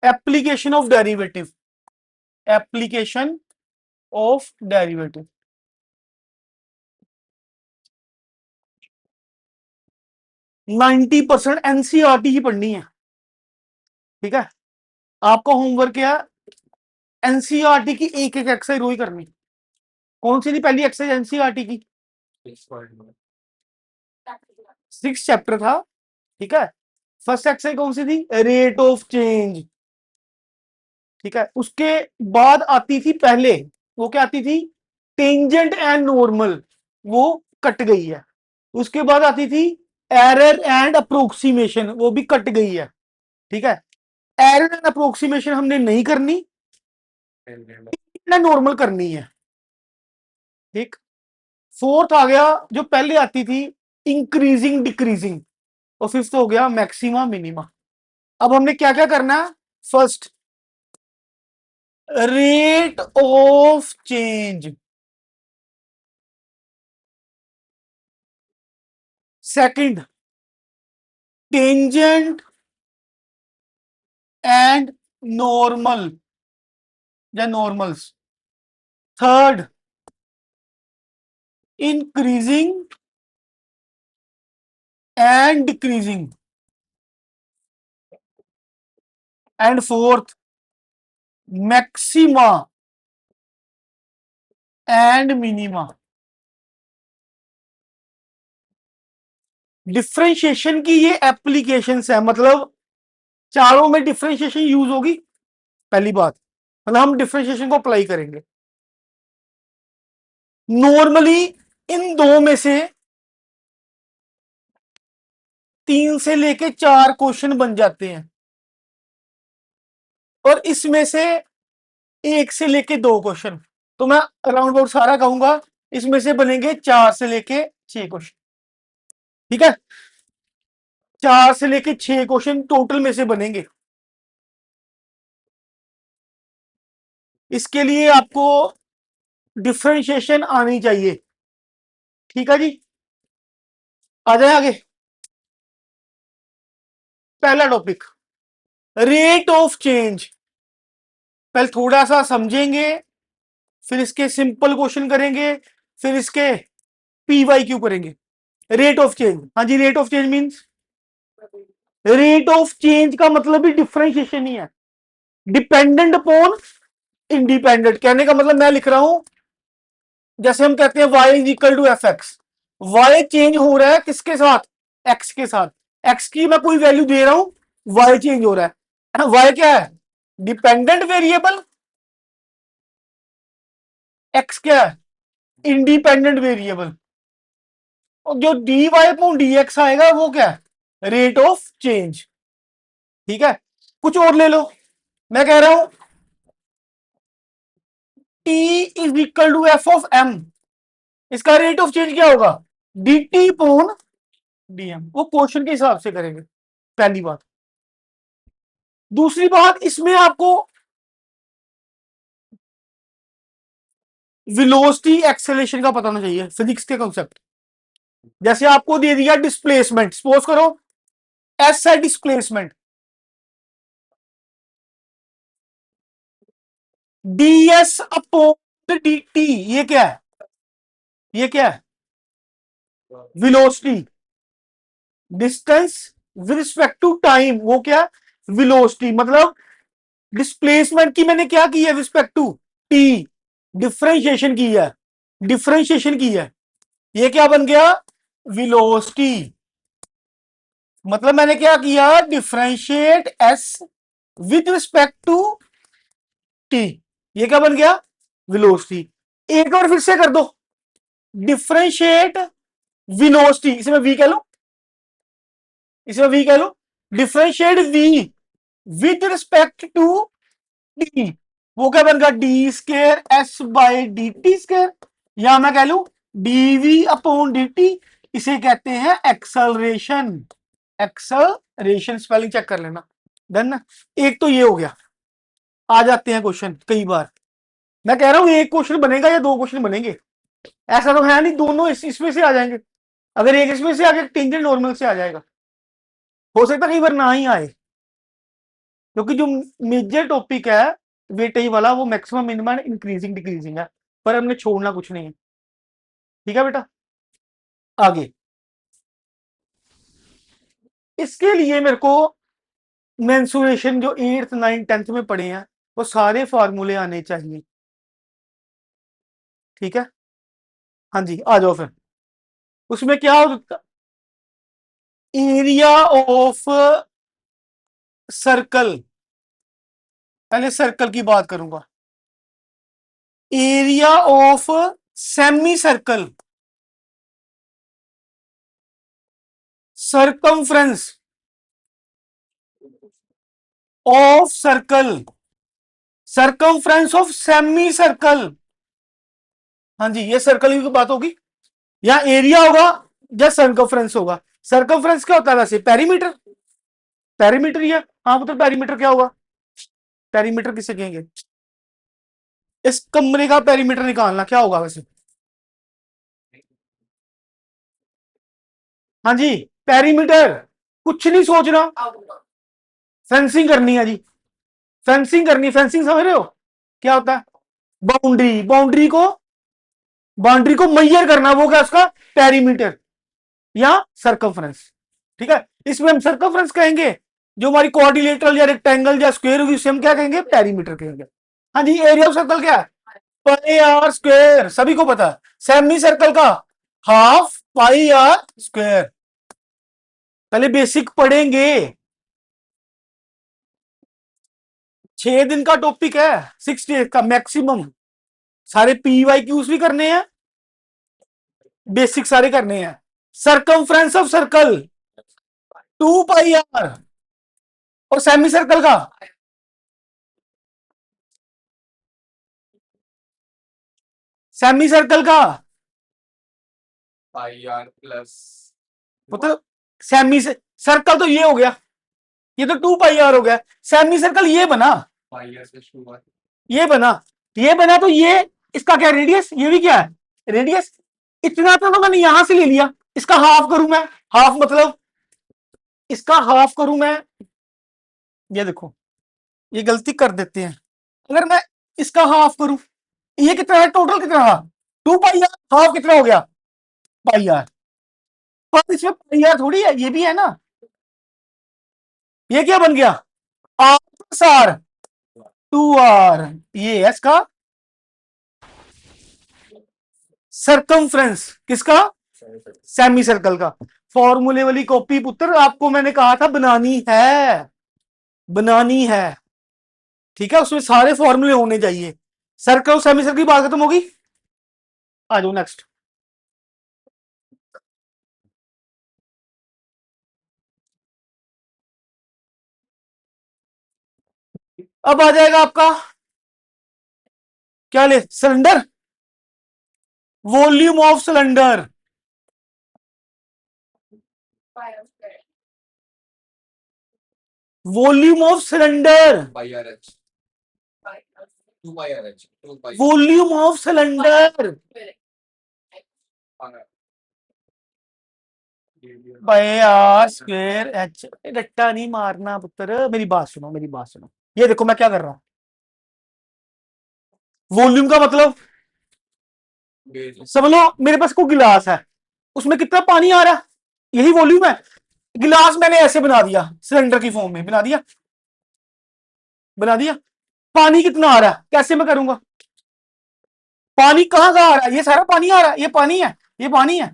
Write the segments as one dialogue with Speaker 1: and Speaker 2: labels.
Speaker 1: Application of derivative, application of derivative. Ninety percent NCERT ही पढ़नी है, ठीक है। आपका होमवर्क क्या है, एनसीईआरटी की एक एक एक्सरसाइज रोज करनी। कौन सी थी पहली एक्सरसाइज एनसीईआरटी की? 6 चैप्टर था, ठीक है। फर्स्ट एक्सरसाइज कौन सी थी? रेट ऑफ चेंज, ठीक है। उसके बाद आती थी पहले, वो क्या आती थी? टेंजेंट एंड नॉर्मल, वो कट गई है। उसके बाद आती थी एरर एंड अप्रोक्सीमेशन, वो भी कट गई है, ठीक है। एरर एंड अप्रोक्सीमेशन हमने नहीं करनी, नॉर्मल करनी है, ठीक। फोर्थ आ गया जो पहले आती थी, इंक्रीजिंग डिक्रीजिंग, और फिफ्थ हो गया मैक्सिमा मिनिमा। अब हमने क्या क्या करना है? First, rate of change. Second, tangent and normal या normals. Third, increasing and decreasing. And fourth, maxima and minima. Differentiation की ये एप्लीकेशंस है, मतलब चारों में डिफरेंशिएशन यूज होगी, पहली बात, मतलब हम डिफरेंशिएशन को अप्लाई करेंगे। नॉर्मली इन दो में से 3 से लेके 4 क्वेश्चन बन जाते हैं, और इसमें से 1 से लेके 2 क्वेश्चन। तो मैं अराउंड अबाउट सारा कहूंगा, इसमें से बनेंगे 4 से लेके 6 क्वेश्चन, ठीक है। 4 से लेके 6 क्वेश्चन टोटल में से बनेंगे। इसके लिए आपको डिफरेंशिएशन आनी चाहिए, ठीक है जी। आ जाए आगे। पहला टॉपिक, रेट ऑफ चेंज। पहले थोड़ा सा समझेंगे, फिर इसके सिंपल क्वेश्चन करेंगे, फिर इसके पीवाईक्यू करेंगे। रेट ऑफ चेंज, हाँ जी, rate of change means, rate of change का मतलब भी डिफरेंशिएशन ही है, डिपेंडेंट अपॉन इंडिपेंडेंट। कहने का मतलब मैं लिख रहा हूं, जैसे हम कहते हैं y is equal to f x, y change हो रहा है किसके साथ? x के साथ। x की मैं कोई वैल्यू दे रहा हूं, y चेंज हो रहा है। y क्या है? Dependent variable. x क्या है? Independent variable. और जो dy अपॉन dx आएगा वो क्या है? रेट ऑफ चेंज, ठीक है। कुछ और ले लो, मैं कह रहा हूं t is equal to f of m, इसका रेट ऑफ चेंज क्या होगा? dt upon dm। वो क्वेश्चन के हिसाब से करेंगे, पहली बात। दूसरी बात, इसमें आपको वेलोसिटी एक्सेलरेशन का पता होना चाहिए, फिजिक्स के कॉन्सेप्ट। जैसे आपको दे दिया डिस्प्लेसमेंट, सपोज करो एस है डिस्प्लेसमेंट, ds अपॉन dt, ये क्या है? ये क्या है? Velocity. Distance with respect to time, वो क्या? वेलोसिटी। मतलब डिस्प्लेसमेंट की मैंने क्या की है? रिस्पेक्ट टू टी, डिफरेंशिएशन की है, डिफरेंशिएशन की है, ये क्या बन गया? वेलोसिटी। मतलब मैंने क्या किया? Differentiate s with respect to t, ये क्या बन गया? वेलोसिटी। एक और फिर से कर दो, डिफरेंशिएट वेलोसिटी, इसमें वी कह लो, इसमें वी कह लो, differentiate V with respect to T, वो क्या बन गया? D square S by D T square, या मैं कह लू डीवी अपॉन डी टी। इसे कहते हैं एक्सलरेशन, एक्सलरेशन स्पेलिंग चेक कर लेना, डन ना। एक तो ये हो गया। आ जाते हैं क्वेश्चन, कई बार मैं कह रहा हूं एक क्वेश्चन बनेगा या 2 क्वेश्चन बनेंगे, ऐसा तो है नहीं दोनों इसमें से आ जाएंगे। अगर एक इसमें से आगे टेंजेंट नॉर्मल से आ जाएगा, हो सकता कई बार ना ही आए, क्योंकि जो मेजर टॉपिक है वेटेज वाला वो मैक्सिमम मिनिमम इंक्रीजिंग डिक्रीजिंग है, पर हमने छोड़ना कुछ नहीं है। ठीक है बेटा, आगे इसके लिए मेरे को मेंसुरेशन जो 8th 9th 10th में पढ़े हैं वो सारे फार्मूले आने चाहिए। ठीक है, हाँ जी आ जाओ फिर। उसमें क्या होता, एरिया ऑफ सर्कल, पहले सर्कल की बात करूंगा। Area of semi circle, circumference of circle, circumference of semi circle. हाँ जी, ये सर्कल की बात होगी, या एरिया होगा या सरकमफ्रेंस होगा। सरकमफ्रेंस क्या होता है वैसे, पेरीमीटर, पेरीमीटर ही है। हाँ मतलब पेरीमीटर क्या होगा, पेरीमीटर किसे कहेंगे, इस कमरे का पेरीमीटर निकालना क्या होगा वैसे। हाँ जी, पेरीमीटर, कुछ नहीं सोचना, फेंसिंग करनी है जी, फेंसिंग करनी, फेंसिंग समझ रहे हो क्या होता है, बाउंड्री, बाउंड्री को मैयर करना, वो क्या उसका पेरीमीटर या सर्कमफ्रेंस। ठीक है, इसमें हम सर्कमफ्रेंस कहेंगे, जो हमारी क्वाड्रिलेटरल या रेक्टेंगल या स्क्वायर होगी उसे हम क्या कहेंगे, पेरीमीटर कहेंगे। हाँ जी, एरिया ऑफ सर्कल क्या है, पाई आर स्क्वायर, सभी को पता है। सेमी सर्कल का हाफ पाई आर स्क्वायर, पहले बेसिक पढ़ेंगे। 6 दिन का टॉपिक है, 6 डेज का मैक्सिमम, सारे पी वाई क्यूज भी करने हैं, बेसिक सारे करने हैं। Circumference of circle 2 pi r, और सेमी सर्कल का, सेमी सर्कल का
Speaker 2: पाई आर प्लस,
Speaker 1: मतलब सेमी से सर्कल तो ये हो गया, ये तो 2 पाई आर हो गया। सेमी सर्कल ये बना,
Speaker 2: पाई आर से शुरुआत,
Speaker 1: ये बना, ये बना तो ये इसका क्या रेडियस, ये भी क्या है रेडियस। इतना तो मैंने यहां से ले लिया, इसका हाफ करूं मैं, हाफ मतलब इसका हाफ करूं मैं, ये देखो ये गलती कर देते हैं। अगर मैं इसका हाफ करूं, ये कितना है टोटल, कितना रहा 2 पाई आर, हाफ कितना हो गया पाई आर, पर इसमें पाई आर थोड़ी है, ये भी है ना, ये क्या बन गया आर प्लस आर 2 आर, ये है इसका सरकमफ्रेंस, किसका, सेमी सर्कल का। फॉर्मूले वाली कॉपी पुत्र आपको मैंने कहा था बनानी है, बनानी है। ठीक है, उसमें सारे फॉर्मूले होने चाहिए। सर्कल और सेमी सर्कल की बात खत्म होगी, आ जाओ नेक्स्ट। अब आ जाएगा आपका क्या, ले cylinder, volume of cylinder, volume of cylinder,
Speaker 2: pi are h, 2 pi are h, 2 pi
Speaker 1: volume of cylinder by r square h. रट्टा नहीं मारना पुत्र, मेरी बात सुनो, मेरी बात सुनो। ये देखो मैं क्या कर रहा हूं, वॉल्यूम का मतलब समझ लो, मेरे पास कोई गिलास है, उसमें कितना पानी आ रहा है, यही वॉल्यूम है। गिलास मैंने ऐसे बना दिया, सिलेंडर की फॉर्म में बना दिया, बना दिया। पानी कितना आ रहा है, कैसे मैं करूंगा, पानी कहां का आ रहा है, ये सारा पानी आ रहा है, ये पानी है, ये पानी है।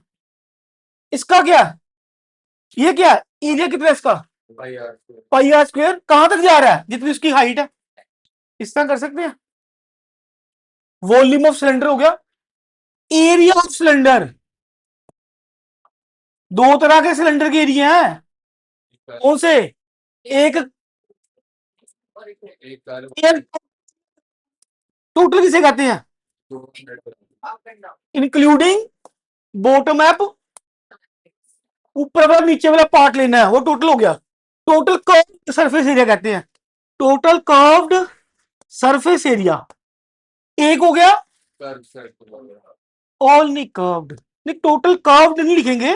Speaker 1: इसका क्या है, ये क्या है, एरिया कितना है इसका, पाई आर स्क्वायर, कहां तक जा रहा है, जितनी उसकी हाइट है। इस तरह कर सकते हैं। वॉल्यूम ऑफ सिलेंडर हो गया, एरिया ऑफ सिलेंडर, दो तरह के सिलेंडर के एरिया हैं, कौन से, एक टोटल किसे कहते हैं, इंक्लूडिंग बॉटम एप, ऊपर वाला नीचे वाला पार्ट लेना है, वो टोटल हो गया। टोटल कर्व्ड सरफेस एरिया कहते हैं, टोटल कर्व्ड सरफेस एरिया। एक हो गया ऑल नहीं कर्व्ड, नहीं टोटल कर्व्ड नहीं लिखेंगे,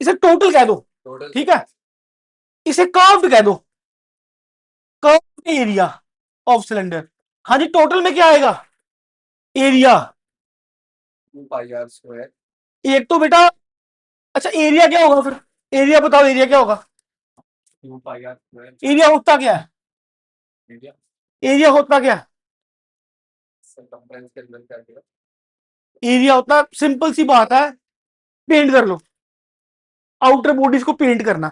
Speaker 1: इसे टोटल कह दो, ठीक है, इसे कर्व्ड कह दो, एरिया ऑफ सिलेंडर। हाँ जी, टोटल में क्या आएगा? एरिया।
Speaker 2: 2 pi r square
Speaker 1: एक तो बेटा, अच्छा एरिया क्या होगा फिर? एरिया बताओ, एरिया क्या होगा?
Speaker 2: 2 pi r square
Speaker 1: एरिया होता क्या है?
Speaker 2: मीडिया
Speaker 1: एरिया होता क्या है?
Speaker 2: सरकमफ्रेंस के अंदर क्या गया
Speaker 1: एरिया होता, सिंपल सी बात है, पेंट कर लो। आउटर बॉडीज को पेंट करना,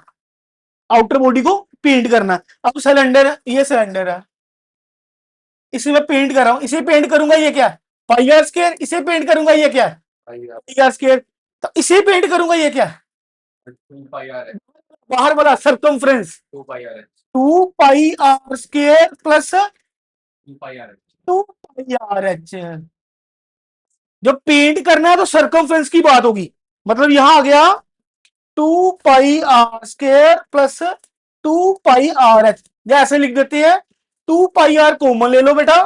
Speaker 1: आउटर बॉडी को पेंट करना। अब सिलेंडर, ये सिलेंडर है, इसे मैं पेंट कर रहा हूं, इसे पेंट करूंगा, ये क्या है? Pi are square. इसे पेंट करूंगा, ये क्या है?
Speaker 2: pi r
Speaker 1: pi are square. तो इसे पेंट करूंगा, ये क्या है?
Speaker 2: 2 pi r h
Speaker 1: बाहर वाला circumference.
Speaker 2: 2 pi r h
Speaker 1: 2 pi are square plus
Speaker 2: 2 pi r h
Speaker 1: 2 pi are h. जब पेंट करना है तो सर्कमफ्रेंस की बात होगी, मतलब यहां आ गया 2 pi are square plus 2 pi are H. ऐसे लिख देते हैं, 2 पाई आर कॉमन ले लो बेटा,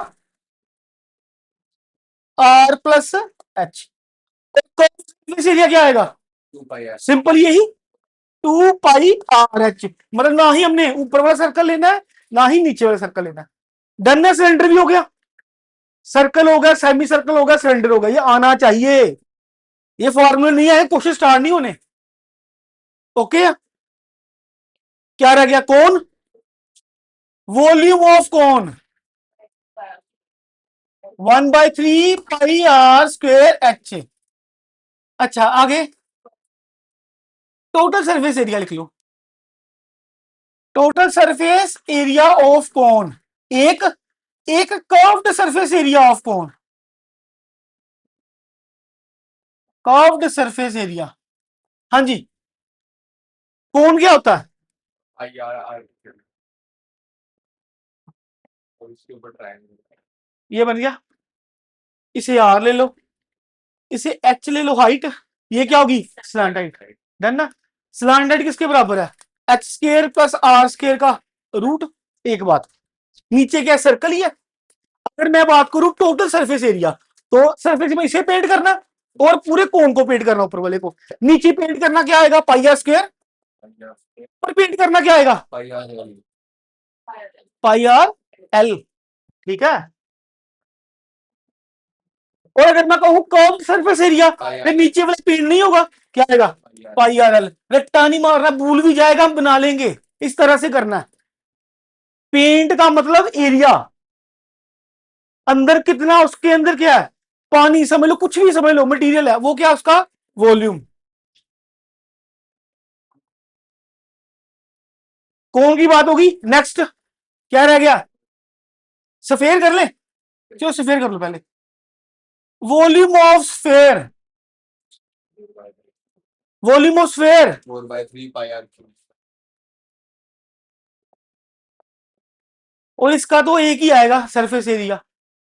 Speaker 1: आर प्लस एच। एरिया क्या आएगा?
Speaker 2: 2 pi r
Speaker 1: सिंपल यही, 2 पाई आर एच। मतलब ना ही हमने ऊपर वाला सर्कल लेना है, ना ही नीचे वाला सर्कल लेना है। डन है, सिलेंडर भी हो गया, सर्कल हो गया, सेमी सर्कल हो गया, सिलेंडर हो गया। ये आना चाहिए, ये फॉर्मूला नहीं आए, क्वेश्चन स्टार्ट नहीं होने। ओके, क्या रह गया? कौन? वॉल्यूम ऑफ कौन? 1/3 पाई आर स्क्वेयर एच। अच्छा आगे, टोटल सरफेस एरिया लिख लो। टोटल सरफेस एरिया ऑफ कौन? एक एक कर्व्ड सरफेस एरिया ऑफ कौन? Curved surface area. हाँ जी, कौन क्या होता है?
Speaker 2: pi r r और इसके ऊपर ट्रायंगल
Speaker 1: ये बन गया, इसे आर ले लो, इसे एच ले लो हाइट, ये क्या होगी? Slant height. डन ना? स्लैंट हाइट किसके बराबर है? H square plus r square का रूट। एक बात, नीचे क्या सर्कल ही है। अगर मैं बात करूं टोटल सरफेस एरिया, तो सरफेस में इसे पेंट करना और पूरे कोन को पेंट करना, ऊपर वाले को। नीचे पेंट करना क्या आएगा? पाई आर स्क्वायर। ऊपर पेंट करना क्या आएगा?
Speaker 2: pi r l
Speaker 1: पाई आर एल। ठीक है, और अगर मैं कहूं कर्व सरफेस एरिया, फिर नीचे वाला पेंट नहीं होगा, क्या आएगा? पाई आर एल। रट्टा नहीं मारना, भूल भी जाएगा, हम बना लेंगे। इस तरह से करना है। पेंट का मतलब एरिया, अंदर कितना, उसके अंदर क्या है? पानी समझ लो, कुछ भी समझ लो, मटेरियल है, वो क्या? उसका वॉल्यूम। कौन की बात होगी? नेक्स्ट क्या रह गया? सफेयर कर ले, चलो सफेयर कर लो पहले। Volume of sphere, volume of sphere.
Speaker 2: 4/3 pi r cube
Speaker 1: और इसका तो एक ही आएगा, सरफेस एरिया।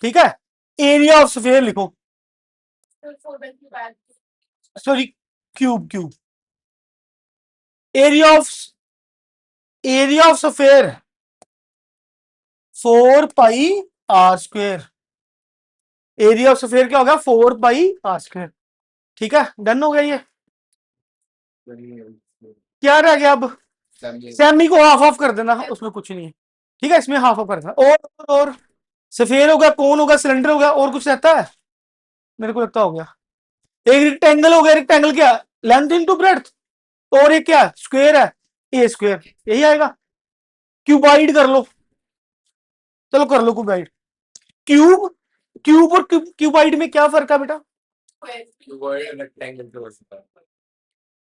Speaker 1: ठीक है, एरिया ऑफ स्फेयर लिखो, sorry cube, cube. Area of sphere 4 pi r square. Area of sphere क्या होगा? 4 पाई आर स्क्वेयर। ठीक है, डन हो गया ये। क्या रह गया अब? सेमी को हाफ ऑफ कर देना, उसमें कुछ नहीं है। ठीक है, इसमें हाफ ऑफ कर देना। और सफेयर होगा, कौन होगा, सिलेंडर होगा, और कुछ रहता है? मेरे को लगता हो गया। एक रिक्टेंगल हो गया, रिक्टेंगल क्या? Length into breadth. और एक क्या? स्क्वायर है, ए स्क्वायर। यही आएगा। क्यूबाइड कर लो, चलो कर लो क्यूबाइड। क्यूब, क्यूब और क्यूबाइड में क्या फर्क है बेटा?
Speaker 2: क्यूबॉइड रेक्टेंगल के होता है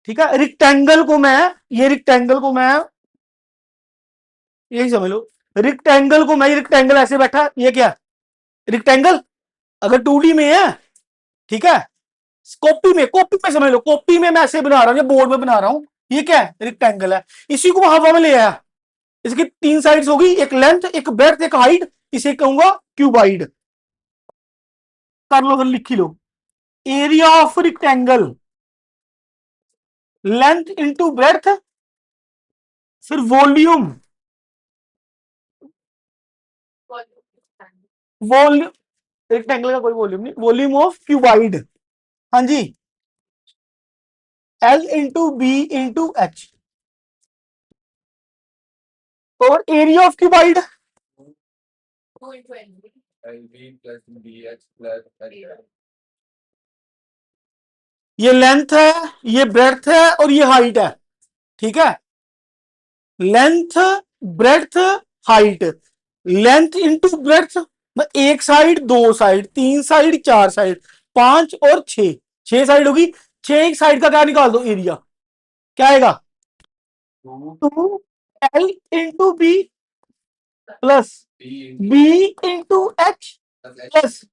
Speaker 1: ठीक है, रिक्टेंगल को मैं, ये रिक्टेंगल को मैं, यही समझ लो, रिक्टेंगल को मैं, ये रिक्टेंगल ऐसे बैठा, ये क्या? रिक्टेंगल। अगर 2D में है, ठीक है, कॉपी में समझ लो, कॉपी में मैं ऐसे बना रहा हूं या बोर्ड में बना रहा हूं, ये क्या है? रिक्टेंगल है। इसी को हवा में ले आया, इसकी 3 साइड्स होगी, एक लेंथ, एक ब्रेड्थ, एक हाइट, इसे कहूंगा क्यूबाइड। कर लो, फिर लिख ही लो। Area of rectangle, length into breadth, फिर वॉल्यूम, वॉल्यूम, रेक्टेंगल का कोई वॉल्यूम नहीं, वॉल्यूम ऑफ क्यूबाइड। हाँ जी, L into B into H. और area of cuboid
Speaker 2: LB plus BH plus HL.
Speaker 1: ये लेंथ है, ये ब्रेड्थ है और ये हाइट है, ठीक है। Length, breadth, height. Length into breadth, एक साइड, दो साइड, तीन साइड, चार साइड, पांच और छह, छह साइड होगी। छह एक साइड का क्या निकाल दो, एरिया। क्या आएगा? 2 L into b plus b into h plus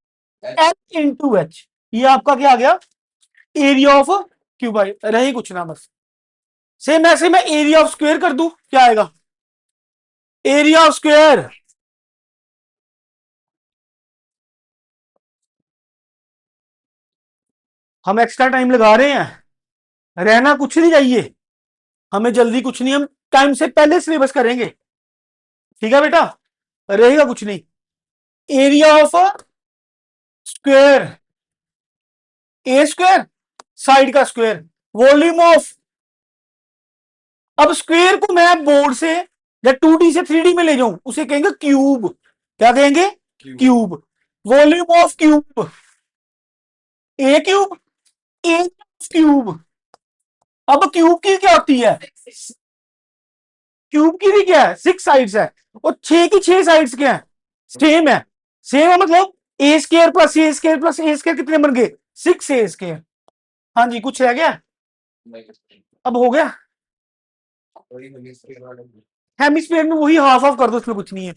Speaker 1: l into h. ये आपका क्या आ गया? Area of cube. आई रही कुछ ना, बस सेम ऐसे मैं एरिया ऑफ स्क्वायर कर दूं, क्या आएगा? Area of square. हम एक्स्ट्रा टाइम लगा रहे हैं, रहना कुछ नहीं चाहिए, हमें जल्दी कुछ नहीं, हम टाइम से पहले सिलेबस करेंगे, ठीक है बेटा, रहेगा कुछ नहीं। Area of square, A square, side का स्क्वायर, वॉल्यूम ऑफ। अब स्क्वायर को मैं बोर्ड से या 2D से 3D में ले जाऊं, उसे कहेंगे क्यूब। क्या कहेंगे? Cube. Volume of cube, A cube, A cube. अब क्यूब की क्या होती है? क्यूब की भी क्या है? 6 साइड्स है, और 6 की 6 साइड्स क्या है? सेम है। सेम है मतलब ए स्क्वायर प्लस ए स्क्वायर प्लस ए स्क्वायर कितने बन गए? 6 ए स्क्वायर। हाँ जी, कुछ रह गया? अब हो गया। हेमिस्फीयर में वही हाफ ऑफ कर दो, इसमें कुछ नहीं है।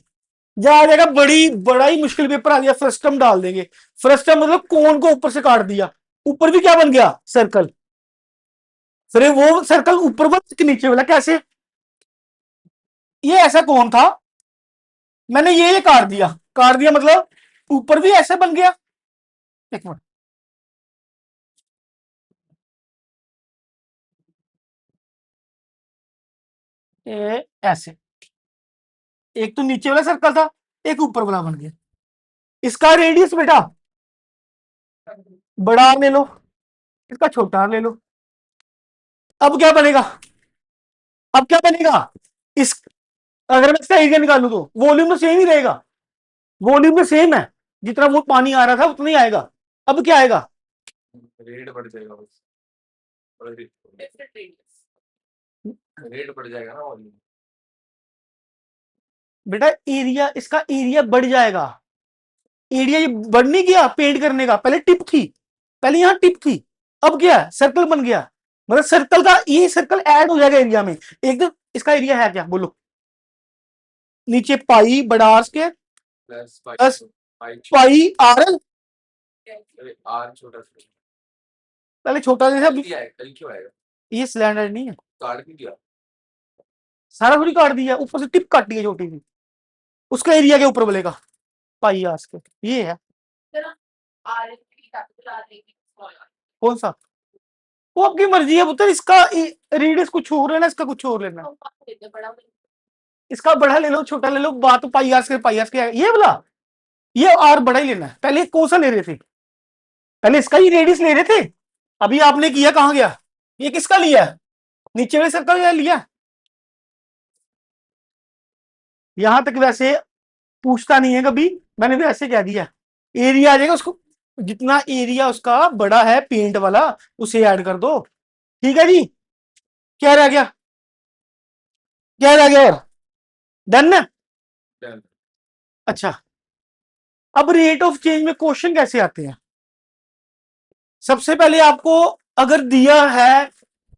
Speaker 1: जा जाएगा, बड़ा ही मुश्किल पेपर आ गया, फ्रस्टम डाल देंगे। फ्रस्टम मतलब कोन को ऊपर से काट दिया, ऊपर भी क्या बन गया? सर्कल। फिर वो सर्कल ऊपर वाला कि नीचे वाला, कैसे? ये ऐसा कौन था, मैंने ये काट दिया, काट दिया मतलब ऊपर भी ऐसे बन गया। एक मिनट, ऐसे एक तो नीचे वाला सर्कल था, एक ऊपर वाला बन गया। इसका रेडियस बेटा बड़ा आर ले लो, इसका छोटा आर ले लो। अब क्या बनेगा? अब क्या बनेगा? इस अगर मैं इसका एरिया निकालू तो वॉल्यूम तो सेम ही रहेगा, वॉल्यूम तो सेम है, जितना वो पानी आ रहा था उतना ही आएगा। अब क्या आएगा?
Speaker 2: रेट बढ़ जाएगा बस, रेट बढ़ जाएगा ना वॉल्यूम।
Speaker 1: बेटा एरिया, इसका एरिया बढ़ जाएगा। एरिया ये बढ़ नहीं गया पेंट करने का, पहले टिप थी, पहले यहां टिप थी, अब क्या सर्कल बन गया। मतलब सर्कल का ये सर्कल ऐड हो जाएगा एरिया में एकदम। इसका एरिया है क्या बोलो? नीचे पाई बड़ा r square
Speaker 2: plus
Speaker 1: plus pi r l.
Speaker 2: R छोटा सा
Speaker 1: पहले छोटा जैसा,
Speaker 2: कल क्यों आएगा?
Speaker 1: ये सिलेंडर नहीं है,
Speaker 2: काट भी दिया,
Speaker 1: सारा थोड़ी काट दिया, ऊपर से टिप काटी है छोटी सी, उसका एरिया के ऊपर बोलेगा पाई आर स्क्वायर। ये है कौन सा? वो आपकी मर्जी है पुत्र, इसका रेडियस कुछ और लेना, इसका कुछ और लेना। इसका बड़ा ले लो, छोटा ले लो, बात तो pi are square, pi are square ये बोला, ये आर बड़ा ही लेना है। पहले कौन सा ले रहे थे? पहले इसका ही रेडियस ले रहे थे, अभी आपने किया कहां गया? ये किसका लिया? नीचे वाले सर्कल लिया। यहां तक वैसे पूछता नहीं है कभी, मैंने वैसे कह दिया। एरिया आ जाएगा, उसको जितना एरिया उसका बड़ा है पेंट वाला उसे ऐड कर दो, ठीक है जी। क्या रह गया? क्या रह गया? और डन ना? अच्छा, अब रेट ऑफ चेंज में क्वेश्चन कैसे आते हैं? सबसे पहले आपको अगर दिया है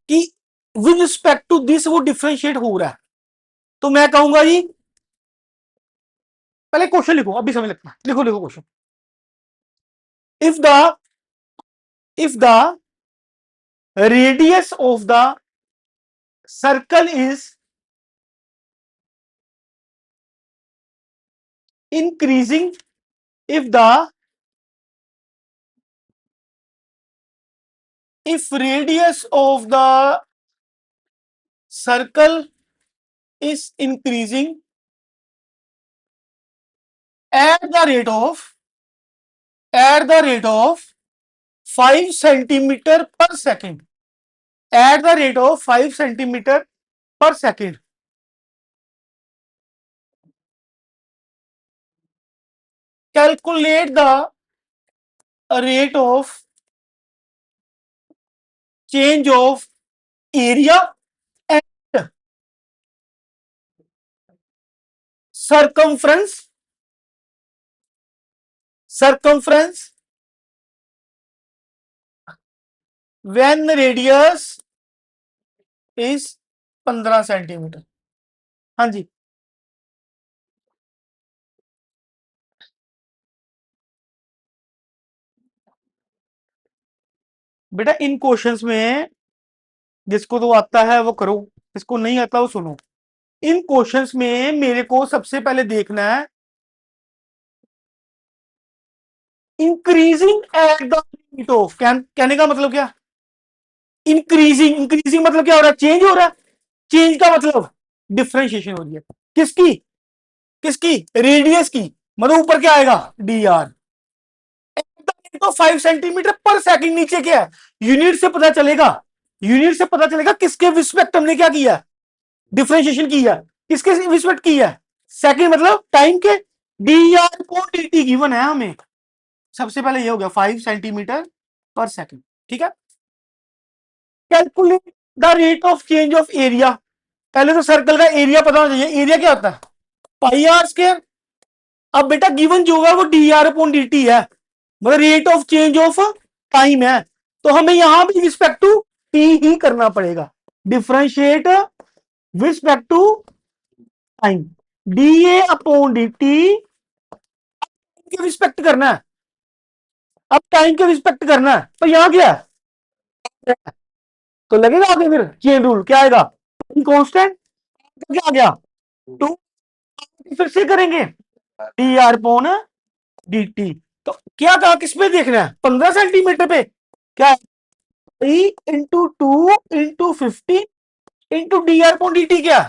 Speaker 1: कि विद रिस्पेक्ट टू दिस वो डिफरेंशिएट हो रहा है, तो मैं कहूंगा जी पहले क्वेश्चन लिखो, अभी समझ लगता है, लिखो लिखो question. If the radius of the circle is increasing, if radius of the circle is increasing at the rate of 5 centimeter per second, at the rate of 5 centimeter per second, calculate the rate of change of area and circumference when radius is 15 centimetre. हाँ जी, बेटा इन questions में जिसको तो आता है वो करो, जिसको नहीं आता वो सुनो। इन क्वेश्चंस में मेरे को सबसे पहले देखना है increasing at the limit of, कहने का मतलब क्या, इंक्रीजिंग मतलब क्या हो रहा है, चेंज हो रहा है। चेंज का मतलब डिफरेंशिएशन हो रही है, किसकी किसकी, रेडियस की, मतलब ऊपर क्या आएगा, डी आर। तो 5 सेंटीमीटर पर सेकंड, नीचे क्या है, यूनिट से पता चलेगा, यूनिट से पता चलेगा किसके रिस्पेक्ट हमने क्या किया, डिफरेंशिएशन किया, किसके रिस्पेक्ट किया, सेकंड मतलब टाइम के, डी आर को डी टी गिवन है हमें। सबसे पहले ये हो गया 5 सेंटीमीटर पर सेकंड, ठीक है। Calculate the rate of change of area, पहले तो सर्कल का एरिया पता होना चाहिए, एरिया क्या होता है, पाई आर स्क्वायर। अब बेटा गिवन जो होगा वो D R upon D T है, मतलब rate of change of time है, तो हमें यहां भी रिस्पेक्ट टू टी ही करना पड़ेगा, differentiate respect to time, d a upon D t के रिस्पेक्ट करना है, अब टाइम के रिस्पेक्ट करना है, तो यहां क्या है, तो लगेगा आगे फिर चेन रूल क्या आएगा, कांस्टेंट, क्या आ गया, टू, फिर से करेंगे D R upon D T. तो क्या कहा, किस पे देखना है, 15 सेंटीमीटर पे, क्या है, into two into 15 into D R upon D T, क्या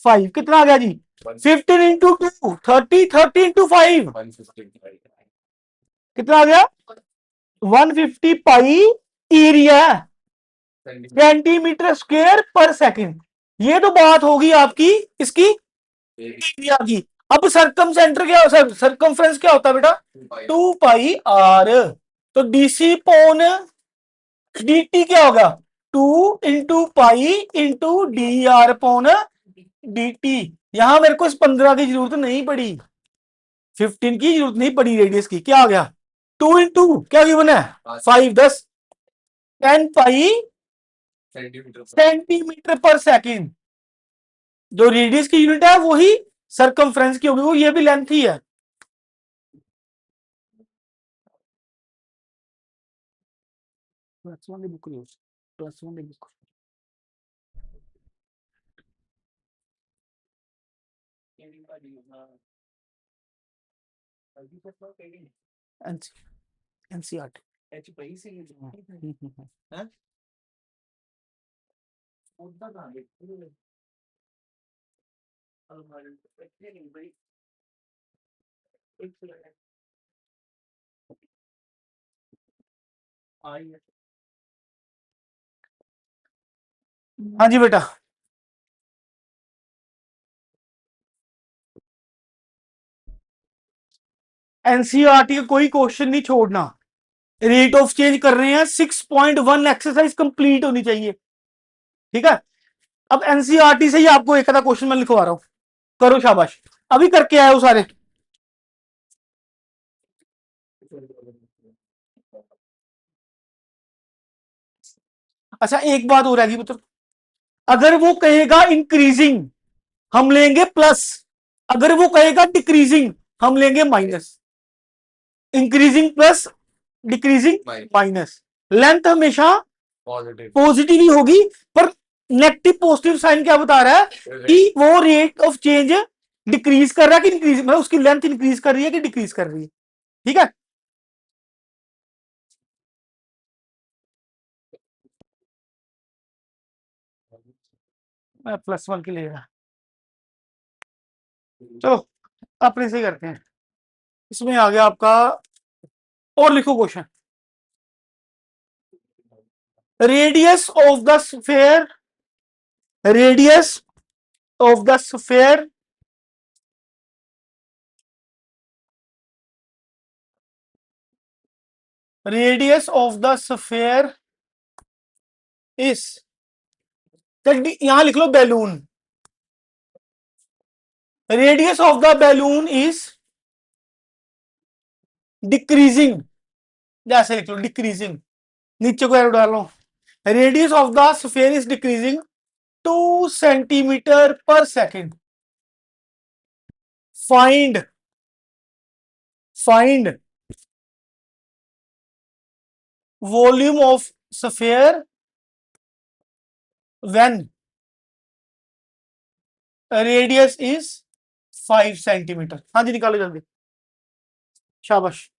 Speaker 1: 5, कितना आ गया जी, 15 इंटू टू 30, 30 इंटू 5 कितना आ गया, 150 पाई एरिया सेंटीमीटर स्क्वायर पर सेकंड। ये तो बात होगी आपकी इसकी एरिया की। अब सरकम सेंटर क्या, सरकमफ्रेंस क्या होता है बेटा, 2 पाई आर, तो डीसी पोन डी क्या होगा, 2 into pi into D R upon D T. यहां मेरे को इस 15 की जरूरत नहीं पड़ी, 15 की जरूरत नहीं पड़ी, रेडियस की, क्या आ गया 2 इंटू क्या गिवन है 5, 10, 10 पाई सेंटीमीटर पर सेकंड। जो रेडियस की यूनिट है वही सरकमफ्रेंस की होगी, वो ये भी लेंथ ही है। एनसीआरटी हाँ जी बेटा, एनसीईआरटी का कोई क्वेश्चन नहीं छोड़ना, रेट ऑफ चेंज कर रहे हैं, 6.1 एक्सरसाइज कंप्लीट होनी चाहिए, ठीक है। अब एनसीईआरटी से ही आपको एक आधा क्वेश्चन मैं लिखवा रहा हूं, करो शाबाश, अभी करके आए हो सारे। अच्छा एक बात हो रहेगी पुत्र, अगर वो कहेगा इंक्रीजिंग हम लेंगे प्लस, अगर वो कहेगा डिक्रीजिंग हम लेंगे minus, increasing plus decreasing minus, length हमेशा पॉजिटिव ही होगी, पर नेगेटिव पॉजिटिव साइन क्या बता रहा है कि वो रेट ऑफ चेंज डिक्रीज कर रहा है कि इंक्रीज, मतलब उसकी लेंथ इंक्रीज कर रही है कि डिक्रीज कर रही है, ठीक है। मैं +1 के लिए, चलो अपने से करते हैं। इसमें आ गया आपका, और लिखो question, radius of the sphere, radius of the sphere radius of the sphere is, यहां लिख लो balloon, radius of the balloon is decreasing, जैसे लिख लो डिक्रीजिंग, नीचे को एरो डालो, radius of the sphere is decreasing 2 centimetre per second. Find volume of sphere when radius is 5 centimetre. हाँ जी निकालो जल्दी, शाबाश।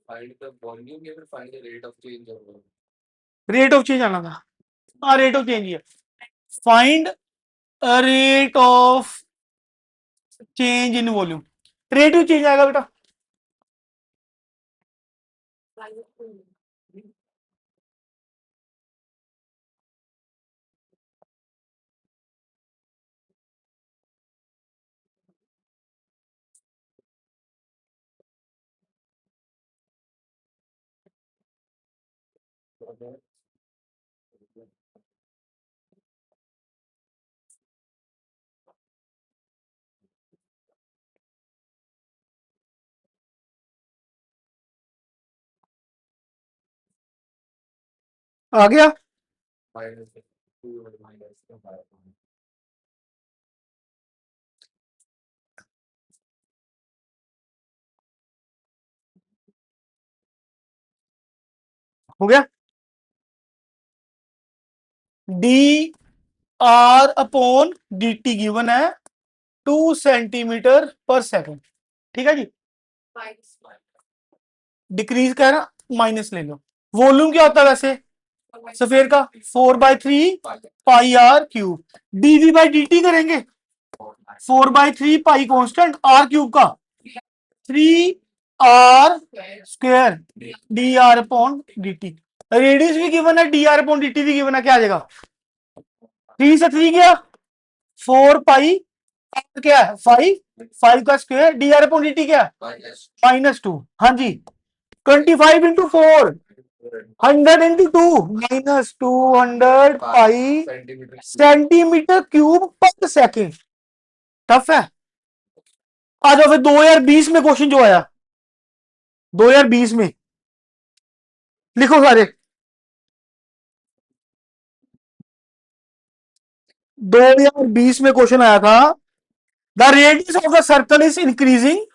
Speaker 2: Find the volume या फिर find the rate of change of volume?
Speaker 1: Rate of change आना था, हाँ रेट ऑफ चेंज ही है। Find rate of change in volume, rate of change आएगा बेटा, आ गया।
Speaker 2: Minus 2 और minus 5.
Speaker 1: हो गया, D R upon D T given है 2 सेंटीमीटर पर सेकेंड, ठीक है जी। डिक्रीज कह रहा, माइनस ले लो। वॉल्यूम क्या होता है वैसे सफेयर का, 4/3 pi R cube, DV by D T करेंगे 4/3 पाई कॉन्स्टेंट आर क्यूब का 3 R square D R upon D T. Radius भी गिवन है, D R upon D T भी गिवन है, क्या आ जाएगा 3 से 3 गया 4 पाई, क्या है 5 का square D R upon D T क्या -2। हाँ जी 25 इंटू 4 100 इंटू 2 -200 पाई सेंटीमीटर क्यूब पर सेकेंड। टफ है। आ जाओ फिर 2020 में क्वेश्चन जो आया 2020 में, लिखो सारे। 2020 में क्वेश्चन आया था, the radius of the circle is increasing,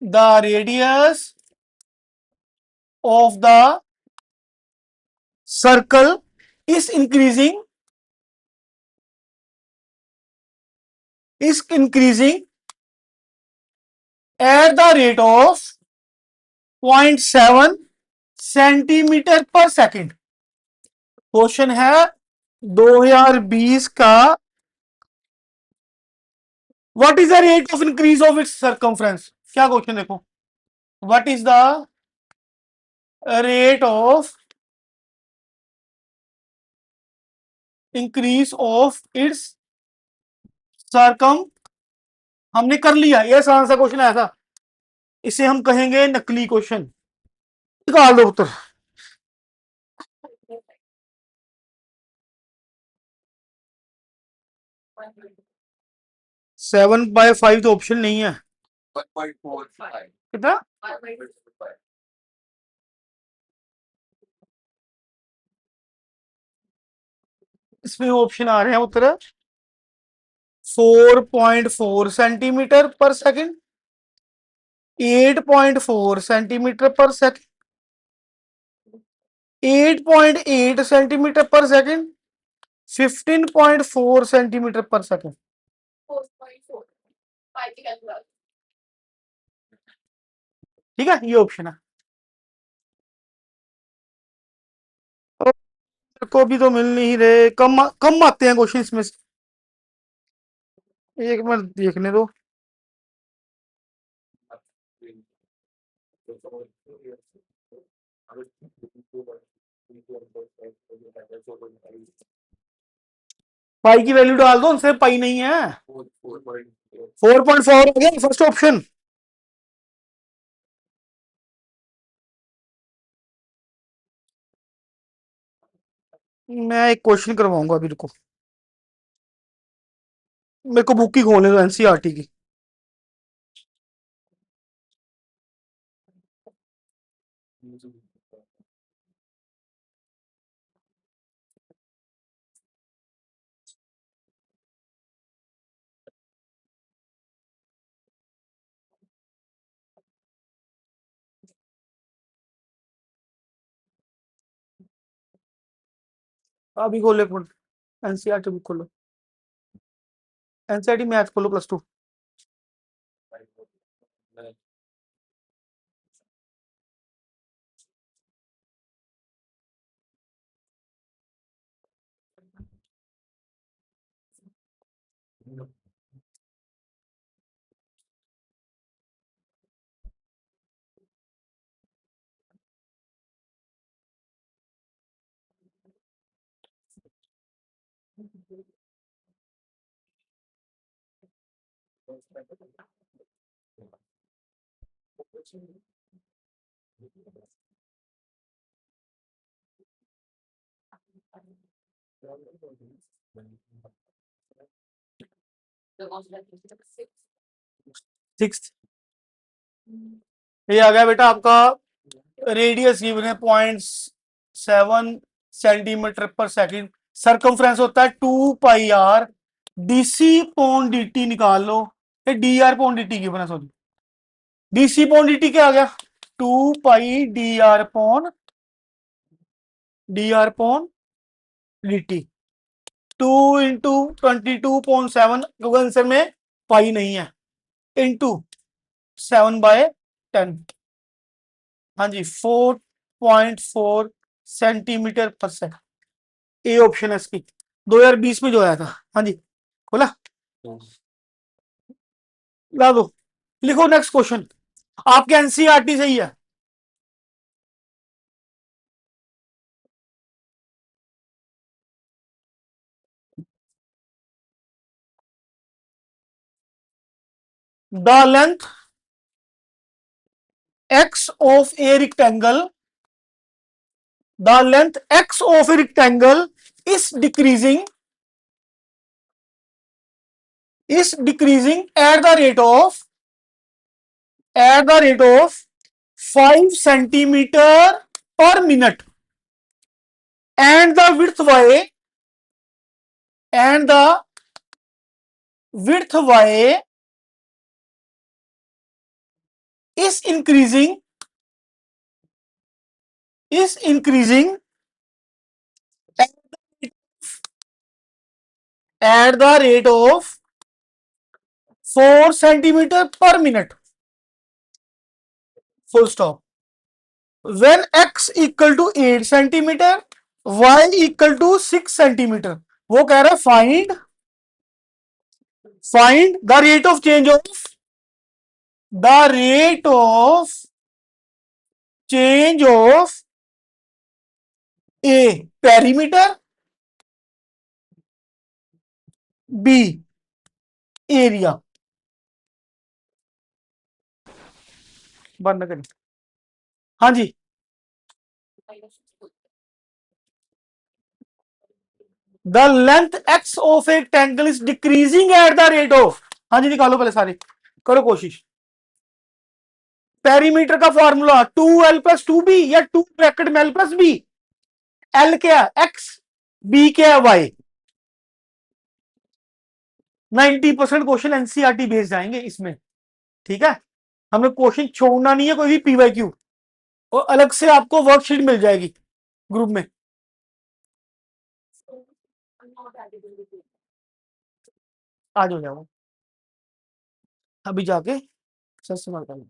Speaker 1: the radius of the circle is increasing at the rate of 0.7 centimetre per second. Question है 2020 का, what is the rate of increase of its circumference. क्या question देखो, what is the rate of increase of its circum, हमने कर लिया, ये आसान सा क्वेश्चन आया था, इसे हम कहेंगे नकली क्वेश्चन। निकाल दो उत्तर। 7/5 तो ऑप्शन नहीं है,
Speaker 2: 1.45.
Speaker 1: कितना
Speaker 2: 1.45.
Speaker 1: इसमें ऑप्शन आ रहे हैं उत्तर 4.4 centimetre per second, 8.4 centimetre per second, 8.8 centimetre per second, 15.4 centimetre per second. ठीक है, ये ऑप्शन है। मेरे को भी तो मिल नहीं रहे, कम कम आते हैं क्वेश्चन इसमें से। एक मिनट देखने दो। पाई की वैल्यू डाल दो, उनसे पाई नहीं है। 4.4 हो गया फर्स्ट ऑप्शन। मैं एक क्वेश्चन करवाऊंगा अभी, रुको। मेरे को बुक ही खोलने दो एनसीईआरटी की। अभी खोले एनसीईआरटी बुक खोलो। एनसीईआरटी मैथ खोलो +2। सिक्स। ये आ गया बेटा आपका। रेडियस गिवन है 0.7 सेंटीमीटर पर सेकंड। सरकमफ्रेंस होता है 2 pi r. Dc upon dt निकाल लो। ये d r upon dt given है, सॉरी। डीसी पॉन डीटी क्या आ गया? 2 pi d r upon dt. 2 × 22.7, क्योंकि आंसर में पाई नहीं है, इंटू 7/10। हाँ जी, 4.4 सेंटीमीटर पर सेकंड। ए ऑप्शन है इसकी। 2020 में जो आया था। हाँ जी, बोला। ला दो, लिखो नेक्स्ट क्वेश्चन। आपके एनसीईआरटी से ही है। The length x of a rectangle, the length x of a rectangle is decreasing, at the rate of 5 centimeter per minute, and the width y is increasing at the rate of 4 centimeter per minute, full stop. When x equal to 8 centimetre, y equal to 6 centimetre, वो कह रहा है find the rate of change of a perimeter, B area. बंद करें। हाँ जी, the length X of a rectangle is decreasing at the rate of. हाँ जी, निकालो पहले सारे, करो कोशिश। पेरीमीटर का फॉर्मूला 2l+2b या 2 ब्रैकेट में l+b। एल क्या है एक्स, बी क्या है वाई। 90% क्वेश्चन एनसीईआरटी बेस्ड आएंगे इसमें। ठीक है, हमें क्वेश्चन छोड़ना नहीं है कोई भी पीवाईक्यू। और अलग से आपको वर्कशीट मिल जाएगी ग्रुप में। आज हो जाओ। अभी जाके सर से बात करूं।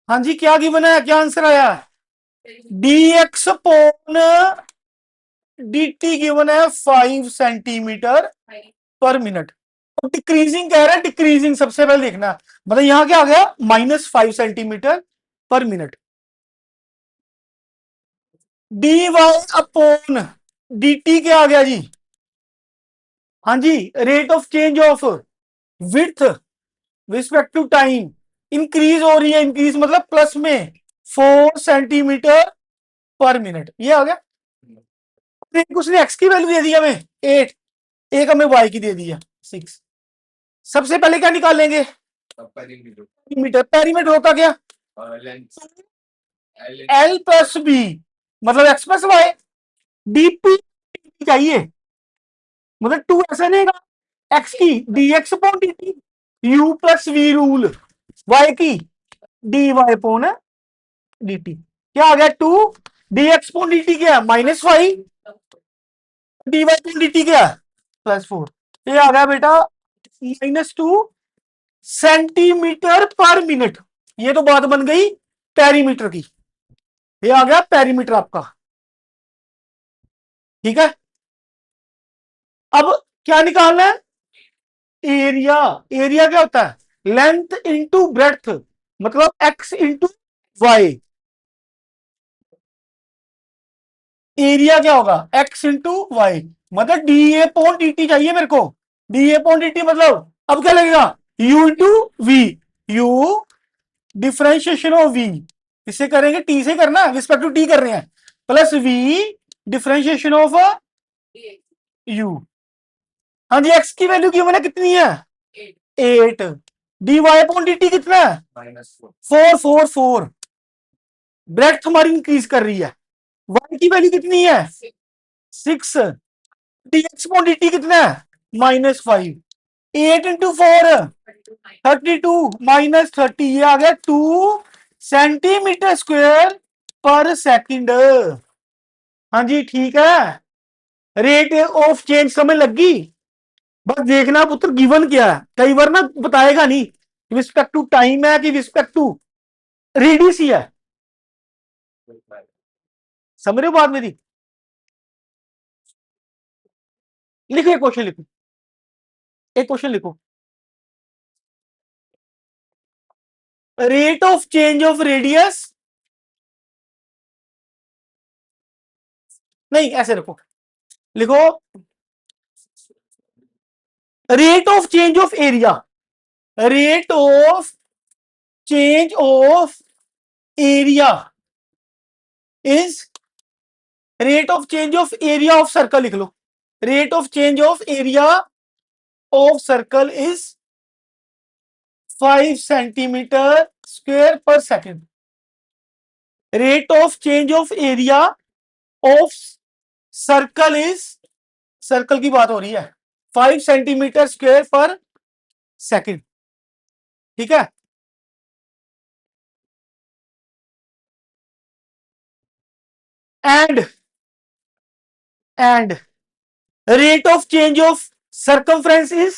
Speaker 1: हाँ जी, क्या गिवन है, क्या आंसर आया? डी एक्स पोन डी टी गिवन है 5 सेंटीमीटर पर मिनट। तो डिक्रीजिंग कह रहा है, डिक्रीजिंग सबसे पहले देखना, मतलब यहां क्या आ गया, -5 centimetre per minute. D Y upon D T क्या आ गया जी? हाँ जी, rate of change of width respect to time, increase हो रही है, इंक्रीज मतलब प्लस में 4 सेंटीमीटर पर मिनट, ये आ गया। उसने एक्स की वैल्यू दे दी हमें 8, एक हमें वाई की दे दी है 6। सबसे पहले क्या निकालेंगे? पेरीमीटर। पेरीमीटर होता क्या? एल प्लस बी, मतलब एक्स प्लस वाई। डीपी चाहिए, मतलब 2 ऐसा नहीं एक्स की D X upon D T, U plus V rule, Y की D Y upon D T. क्या आ गया? 2 D X upon D T क्या? -5 D Y upon D T क्या? +4। ये आ गया बेटा -2 सेंटीमीटर पर मिनट। ये तो बात बन गई पेरीमीटर की, ये आ गया पेरीमीटर आपका। ठीक है, अब क्या निकालना है? एरिया। एरिया क्या होता है? लेंथ इंटू ब्रेड्थ, मतलब एक्स इंटू वाई। एरिया क्या होगा? एक्स इंटू वाई, मतलब d a upon d t चाहिए मेरे को। D a upon d t मतलब अब क्या लगेगा? U into v, u differentiation of v, इससे करेंगे, टी से करना, रिस्पेक्ट टू टी कर रहे हैं, plus v differentiation of u. हाँ जी, एक्स की वैल्यू की मैंने कितनी है? 8। D Y upon D t कितना है? -4। ब्रेड्थ हमारी इंक्रीज कर रही है। वाई की वैल्यू कितनी है? 6। D X upon D t कितना है? -5। 8 इंटू 4 32 -30, ये आ गया 2 सेंटीमीटर स्क्वायर पर सेकंड। हाँ जी ठीक है, रेट ऑफ चेंज समझ लगी। बस देखना पुत्र गिवन क्या है, कई बार ना बताएगा नहीं रिस्पेक्ट टू टाइम है कि रिस्पेक्ट टू रेडियस ही है। समझ रहे हो बात मेरी? लिखो एक क्वेश्चन, लिखो एक क्वेश्चन लिखो। Rate of change of radius, नहीं ऐसे रखो, लिखो rate of change of area, rate of change of area is, rate of change of area of circle लिख लो, rate of change of area of circle is 5 centimetre square per second. Rate of change of area of circle is, circle की बात हो रही है, 5 centimetre square per second. ठीक है, and rate of change of circumference is,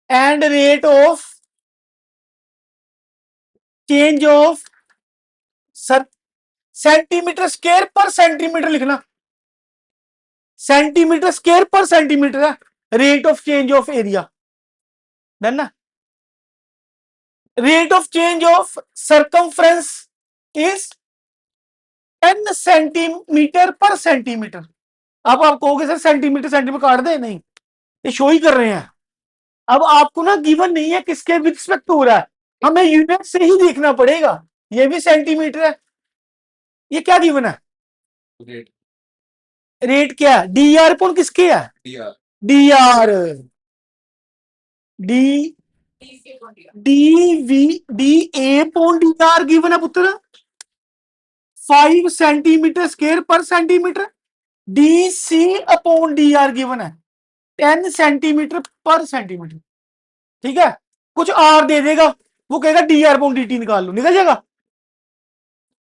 Speaker 1: and rate of change of centimetre square पर centimetre लिखना, centimetre square पर सेंटीमीटर है rate of change of area, done ना। Rate of change of circumference is 10 centimetre per centimetre. अब आप कहोगे sir centimetre centimetre काट दे, नहीं, ये शो ही कर रहे हैं। अब आपको ना गिवन नहीं है किसके विद रिस्पेक्ट हो रहा है, हमें यूनिट से ही देखना पड़ेगा। ये भी सेंटीमीटर है, ये क्या गिवन है? रेट क्या है? डी आर अपॉन किसके है? D r, d d v d a upon d r given है पुत्र 5 सेंटीमीटर स्क्वायर पर centimetre. D c upon d r given है 10 सेंटीमीटर पर सेंटीमीटर। ठीक है, कुछ आर दे देगा, वो कहेगा D R upon D T निकाल लो, निकल जाएगा।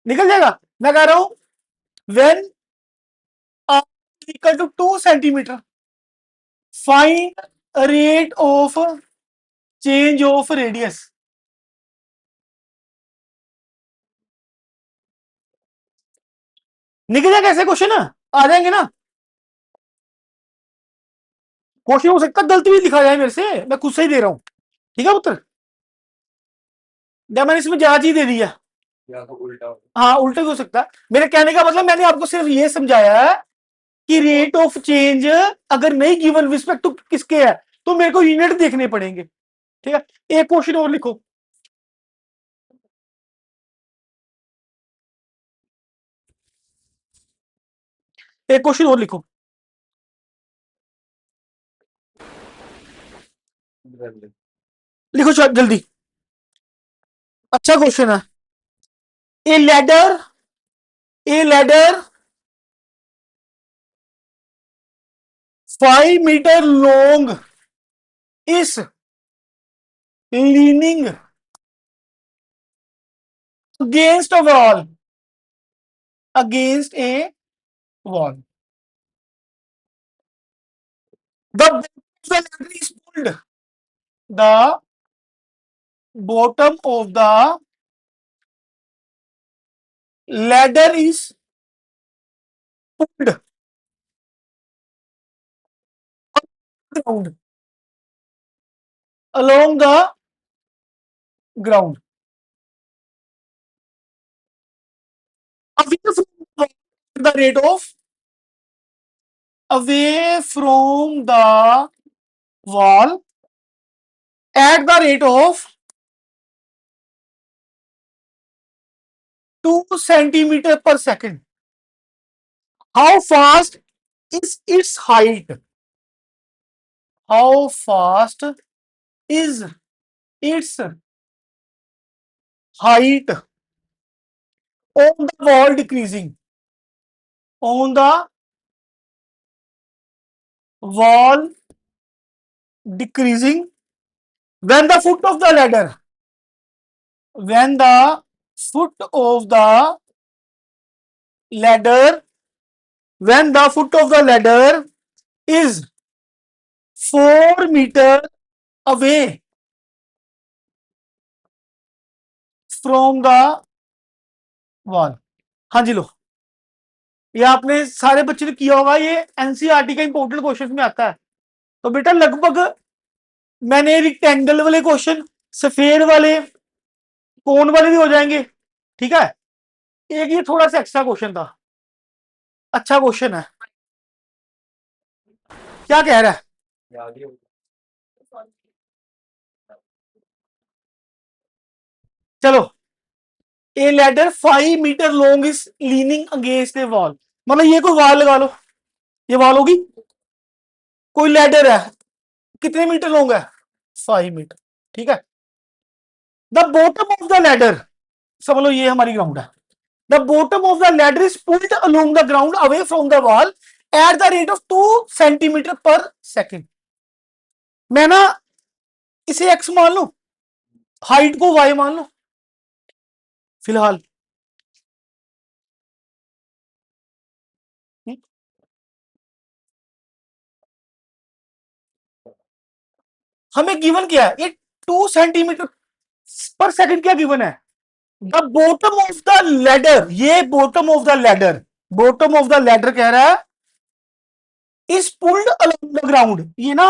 Speaker 1: निकल जाएगा। मैं कह रहा हूं when equal to 2 centimetre find rate of change of radius. निकल जाएगा ऐसे क्वेश्चन आ जाएंगे ना। क्वेश्चन हो सकता है गलती भी लिखा जाए मेरे से, मैं खुद से ही दे रहा हूं, ठीक है उत्तर। जब मैंने इसमें ज्यादा चीज दे दी है,
Speaker 2: या तो उल्टा हो।
Speaker 1: हाँ उल्टा भी हो सकता है। मेरे कहने का मतलब मैंने आपको सिर्फ ये समझाया है कि रेट ऑफ चेंज अगर नहीं गिवन रिस्पेक्ट टू किसके है तो मेरे को यूनिट देखने पड़ेंगे, ठीक है। एक क्वेश्चन और लिखो, एक क्वेश्चन और लिखो, लिखो जल्दी। अच्छा क्वेश्चन है। A ladder 5 metre long is leaning against a wall, against a wall. The ladder is pulled. The bottom of the ladder is pulled ground, along the ground. Away from the wall at the rate of 2 centimeter per second. How fast is its height? How fast is its height on the wall decreasing? On the wall decreasing when the foot of the ladder, when the foot of the ladder, when the foot of the ladder is 4 meter away from the wall। हाँ जी लो, ये आपने सारे बच्चे ने किया होगा, ये NCERT का इंपॉर्टेंट क्वेश्चन में आता है। तो बेटा लगभग मैंने रिक्टेंगल वाले क्वेश्चन, सफेद वाले, कोन वाले भी हो जाएंगे, ठीक है। एक ये थोड़ा सा एक्स्ट्रा क्वेश्चन था, अच्छा क्वेश्चन है। क्या कह रहा है?
Speaker 2: याद ही होगा।
Speaker 1: चलो, a ladder 5 metre long is leaning against a wall, मतलब ये कोई वॉल लगा लो, ये वॉल होगी, कोई लैडर है, कितने मीटर लॉन्ग है? 5 मीटर, ठीक है। The bottom of the ladder, समझ लो ये हमारी ग्राउंड है। The bottom of the ladder is pulled along the ground away from the wall at the rate of 2 centimetre per second. मैं ना इसे एक्स मान लो, हाइट को वाई मान लो फिलहाल। हमें गिवन क्या है? ये 2 सेंटीमीटर पर सेकंड क्या गिवन है? The bottom of the ladder, ये bottom of the ladder, bottom of the ladder कह रहा है is pulled along the ground, ये ना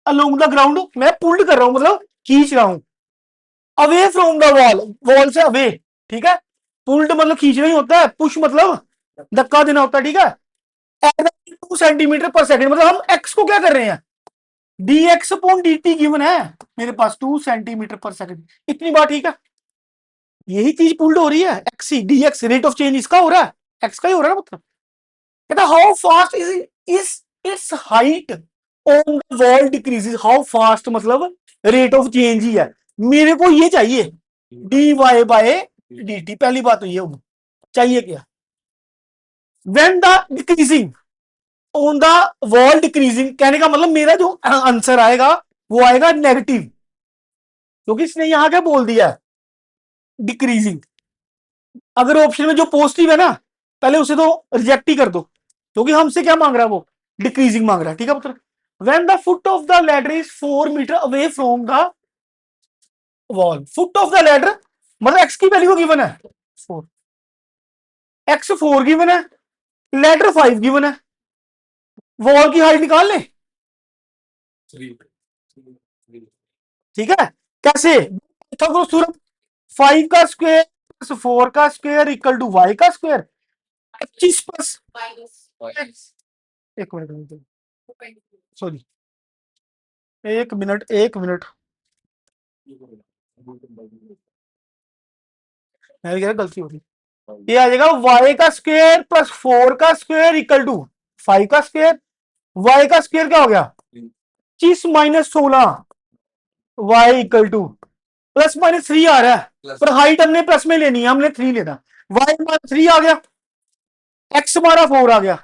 Speaker 1: अलोंग द ग्राउंड मैं पुल्ड कर रहा हूं, मतलब खींच रहा हूं, away from the wall, wall से अवे, ठीक है। पुल्ड मतलब खींचना ही होता है, पुश मतलब धक्का देना होता है, ठीक है। एट 2 सेंटीमीटर पर सेकंड, मतलब हम एक्स को क्या कर रहे हैं? D X upon D T given है मेरे पास 2 सेंटीमीटर पर सेकंड, इतनी बात ठीक है। यही चीज पुल्ड हो रही है, x c d x, rate of change इसका हो रहा है, एक्स का ही हो रहा है ना, मतलब कहता how fast is its height on the wall decreases. How fast मतलब रेट ऑफ चेंज ही है, मेरे को ये चाहिए d y by d t. पहली बात तो ये होगी, चाहिए क्या? When the decreasing on the wall decreasing, कहने का मतलब मेरा जो आंसर आएगा वो आएगा नेगेटिव, क्योंकि इसने यहां क्या बोल दिया? डिक्रीजिंग। अगर ऑप्शन में जो पॉजिटिव है ना पहले उसे तो रिजेक्ट ही कर दो, क्योंकि हमसे क्या मांग रहा है वो, डिक्रीजिंग मांग रहा है। ठीक है पुत्र, when the foot of the ladder is 4 metre away from the wall, foot of the ladder मतलब एक्स की वैल्यू गिवन है 4, एक्स 4 गिवन है, लैडर 5 गिवन है, वॉल की हाइट निकाल ले।
Speaker 2: 3.
Speaker 1: ठीक है, कैसे, सूरत 5 का स्क्वायर प्लस 4 का स्क्वायर इक्वल टू वाई का स्क्वायर, 25 प्लस, एक मिनट सॉरी, एक मिनट मैं भी कह रहा गलती हो रही, ये आ जाएगा वाई का स्क्वायर प्लस 4 का स्क्वायर इक्वल टू 5 का स्क्वायर, वाई का स्क्वायर क्या हो गया 25 minus 16, y equal to plus minus 3 आ रहा है, पर हाइट हमने प्लस में लेनी है, हमने 3 लेना, वाई हमारा 3 आ गया, एक्स हमारा 4 आ गया।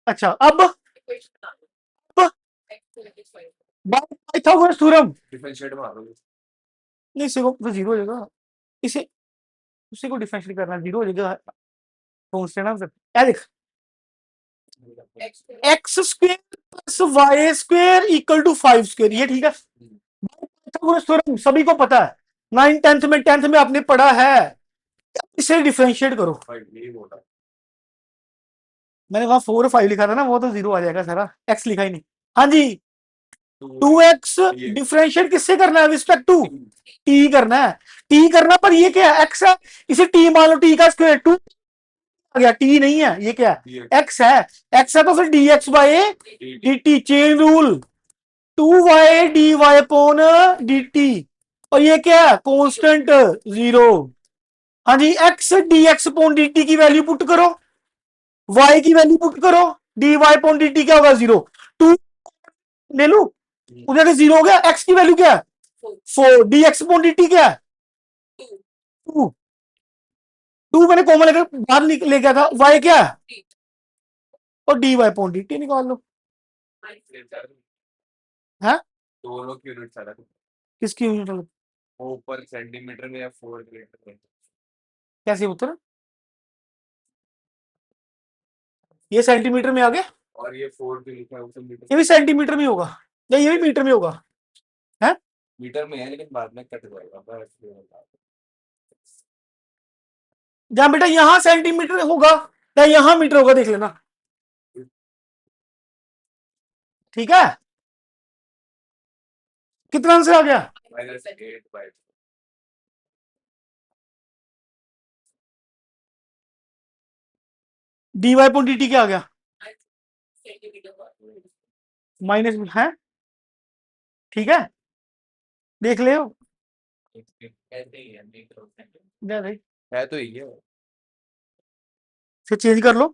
Speaker 1: अच्छा अब पाइथागोरस थ्योरम,
Speaker 2: डिफरेंशिएट मारो.
Speaker 1: नहीं इसे को तो जीरो हो जाएगा, इसे उसी को डिफरेंशिएट करना, जीरो हो जाएगा कांस्टेंट आंसर। क्या देख, x square plus y square equal to 5 square, ये ठीक है। पाइथागोरस थ्योरम सभी को पता है, 9 10th में आपने पढ़ा है, इसे डिफरेंशिएट करो। मैंने वहां 4 और 5 लिखा था ना, वो तो जीरो आ जाएगा सारा, एक्स लिखा ही नहीं। हाँ जी, 2x डिफरेंशिएट किससे करना है, रिस्पेक्ट टू टी करना है, टी करना, पर ये क्या है एक्स है, इसे टी मान लो, टी का स्क्वायर 2 आ गया, टी नहीं है, ये क्या है एक्स है, एक्स है तो फिर D X by D T, chain rule 2y dy upon dt, और ये क्या है कांस्टेंट 0। हाँ जी, X D X upon D T की वैल्यू पुट करो, y की वैल्यू पुट करो, dy अपॉन dt क्या होगा 0, 2 ले लू, उधर 0 हो गया, x की वैल्यू क्या है 4, D X upon D T क्या है 2, 2 मैंने कॉमन लेकर बाहर ले गया था, y क्या है और dy अपॉन डी टी निकाल लो। है
Speaker 2: दोनों की यूनिट सारा
Speaker 1: किसकी यूनिट,
Speaker 2: ऊपर सेंटीमीटर में या 4 मीटर में.
Speaker 1: कैसे उत्तर, ये सेंटीमीटर में आ गया,
Speaker 2: और ये 4 भी लिखा है उसे मीटर,
Speaker 1: ये भी सेंटीमीटर में होगा, या ये भी मीटर में होगा, है
Speaker 2: मीटर में है लेकिन बाद में कट जाएगा.
Speaker 1: जहां बेटा यहां सेंटीमीटर होगा या यहां मीटर होगा, देख लेना। ठीक है, कितना आंसर आ गया,
Speaker 2: -8/4.
Speaker 1: D y point d T क्या आ गया माइनस है, ठीक है देख ले
Speaker 2: है तो ये है.
Speaker 1: फिर चेंज कर लो,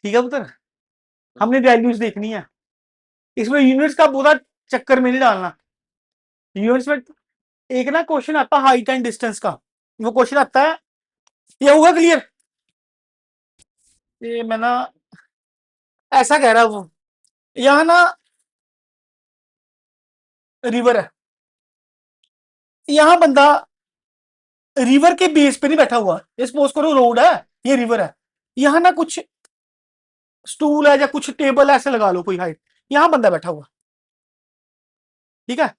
Speaker 1: ठीक है पुत्र, हमने वैल्यूज देखनी है, इसमें यूनिट्स का पूरा चक्कर में नहीं डालना। यूनिट्स में एक ना क्वेश्चन आता है हाइट एंड डिस्टेंस का, वो क्वेश्चन आता है, ये होगा क्लियर, ये मैं ना ऐसा कह रहा हूं, वो यहां ना रिवर है, यहां बंदा रिवर के बेस पे नहीं बैठा हुआ, ये सपोज करो रोड है, ये रिवर है, यहां ना कुछ स्टूल है या कुछ टेबल ऐसे लगा लो कोई हाइट, यहां बंदा बैठा हुआ, ठीक है,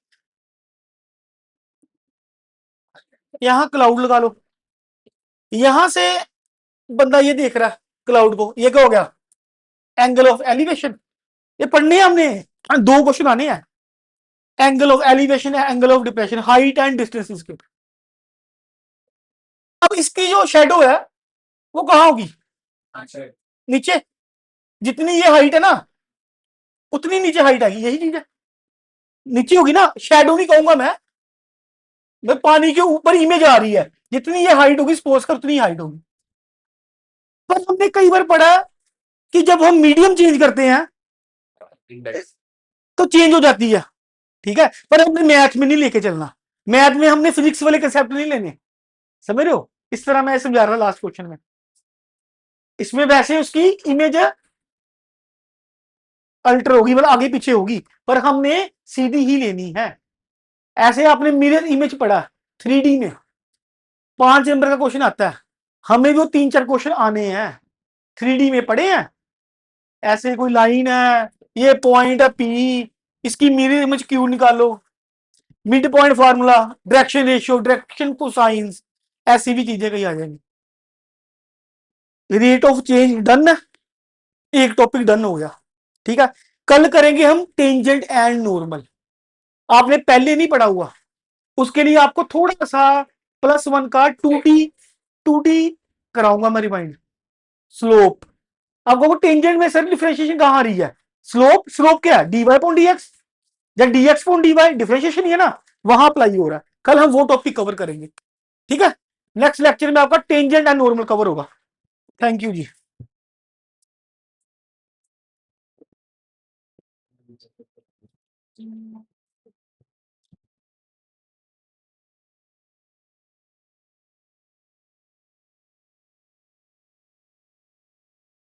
Speaker 1: यहां क्लाउड लगा लो, यहां से बंदा ये देख रहा है क्लाउड को, ये क्या हो गया एंगल ऑफ एलिवेशन, ये पढ़ने हैं हमने, दो क्वेश्चन आने हैं, एंगल ऑफ एलिवेशन है, angle of depression, height and distance इसके। अब इसकी जो शेडो है वो कहां होगी, नीचे, जितनी ये हाइट है ना उतनी नीचे हाइट आएगी, यही चीज है, नीचे होगी ना, शेडो नहीं कहूंगा मैं पानी के ऊपर इमेज आ रही है, जितनी ये हाइट होगी सपोज कर उतनी हाइट होगी। पर हमने कई बार पढ़ा कि जब हम मीडियम चेंज करते हैं तो चेंज हो जाती है, ठीक है, पर हमने मैथ में नहीं लेके चलना, मैथ में हमने फिजिक्स वाले कंसेप्ट नहीं लेने, समझ रहे हो, इस तरह मैं समझा रहा लास्ट क्वेश्चन में, इसमें वैसे उसकी इमेज अल्टर होगी, मतलब आगे पीछे होगी, पर हमने सीधी ही लेनी है। ऐसे आपने मिरर इमेज पढ़ा 3D में, 5 नंबर का क्वेश्चन आता है, हमें वो 3-4 क्वेश्चन आने हैं 3D में पढ़े हैं। ऐसे कोई लाइन है, ये पॉइंट है पी, इसकी मिरर इमेज क्यू निकालो, mid point formula, direction ratio, direction cosines, ऐसी भी चीजें कहीं आ जाएंगी। रेट ऑफ चेंज डन है, एक टॉपिक डन हो गया। ठीक है, कल करेंगे हम टेंजेंट एंड नॉर्मल। आपने पहले नहीं पढ़ा हुआ, उसके लिए आपको थोड़ा सा +1 का 2D कराऊंगा मैं रिमाइंड। स्लोप, आपको टेंजेंट में सर डिफरेंशिएशन कहां आ रही है, स्लोप, स्लोप क्या है, dy अपॉन dx या dx अपॉन dy, डिफरेंशिएशन ही है ना, वहां अप्लाई हो रहा है। कल हम वो टॉपिक कवर करेंगे। ठीक है, नेक्स्ट लेक्चर में आपका टेंजेंट एंड नॉर्मल कवर होगा। Thank you ji.